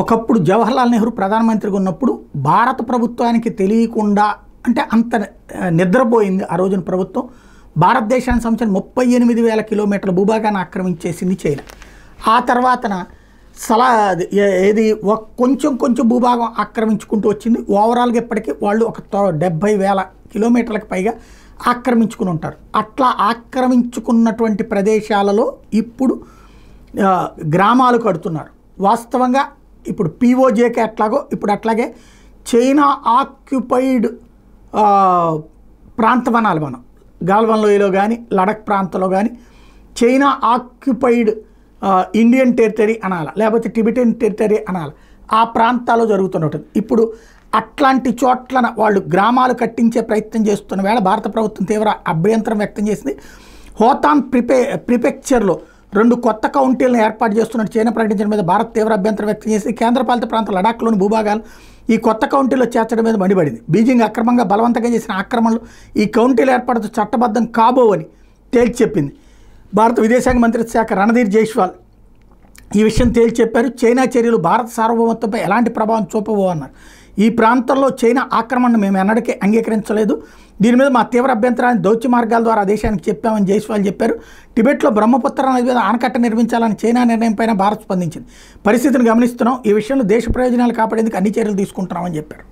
ఒకప్పుడు జవహర్లాల్ నెహ్రూ ప్రధానమంత్రిగా ఉన్నప్పుడు భారత ప్రభుత్వానికి తెలియకుండా అంటే అంత నిద్రపోయింది ఆ రోజున ప్రభుత్వం. భారతదేశానికి సంబంధించిన 38,000 కిలోమీటర్ల భూభాగాన్ని ఆక్రమించేసింది చైనా. ఆ తర్వాతన ఏది కొంచెం కొంచెం భూభాగం ఆక్రమించుకుంటూ వచ్చింది. ఓవరాల్గా ఇప్పటికీ వాళ్ళు ఒక 70,000 కిలోమీటర్లకు పైగా ఆక్రమించుకుని ఉంటారు. అట్లా ఆక్రమించుకున్నటువంటి ప్రదేశాలలో ఇప్పుడు గ్రామాలు కడుతున్నారు. వాస్తవంగా ఇప్పుడు పీఓజేకి ఎట్లాగో ఇప్పుడు అట్లాగే చైనా ఆక్యుపైడ్ ప్రాంతం అనాలి మనం. గాల్వన్ లోయలో కానీ లడక్ ప్రాంతంలో కానీ చైనా ఆక్యుపైడ్ ఇండియన్ టెరిటరీ అనాలి, లేకపోతే టిబెటన్ టెరిటరీ అనాలి. ఆ ప్రాంతాల్లో జరుగుతున్నట్టు ఇప్పుడు అట్లాంటి చోట్ల వాళ్ళు గ్రామాలు కట్టించే ప్రయత్నం చేస్తున్న వేళ భారత ప్రభుత్వం తీవ్ర అభ్యంతరం వ్యక్తం చేసింది. హోతాన్ ప్రిఫెక్చర్లో 2 కొత్త కౌంటీలను ఏర్పాటు చేస్తున్నట్టు చైనా ప్రకటించడం మీద భారత్ తీవ్ర అభ్యంతరం వ్యక్తం చేసి కేంద్రపాలిత ప్రాంతం లడాఖ్లోని భూభాగాలు ఈ కొత్త కౌంటీలో చేర్చడం మీద మండిపడింది. బీజింగ్ అక్రమంగా బలవంతంగా చేసిన ఆక్రమణలు ఈ కౌంటీలు ఏర్పాటుతో చట్టబద్ధం కాబోవని తేల్చి చెప్పింది. భారత విదేశాంగ మంత్రిత్వ శాఖ రణధీర్ జైస్వాల్ ఈ విషయం తేల్చి చెప్పారు. చైనా చర్యలు భారత సార్వభౌమత్వంపై ఎలాంటి ప్రభావం చూపవో అన్నారు. ఈ ప్రాంతంలో చైనా ఆక్రమణను మేము ఎన్నటికీ అంగీకరించలేదు. దీని మీద మా తీవ్ర అభ్యంతరాన్ని దౌత్య మార్గాల ద్వారా దేశానికి చెప్పామని జైస్వాల్ చెప్పారు. టిబెట్లో బ్రహ్మపుత్ర నది మీద ఆనకట్ట నిర్మించాలని చైనా నిర్ణయంపైన భారత్ స్పందించింది. పరిస్థితిని గమనిస్తున్నాం, ఈ విషయంలో దేశ ప్రయోజనాలు కాపాడేందుకు అన్ని చర్యలు తీసుకుంటున్నామని చెప్పారు.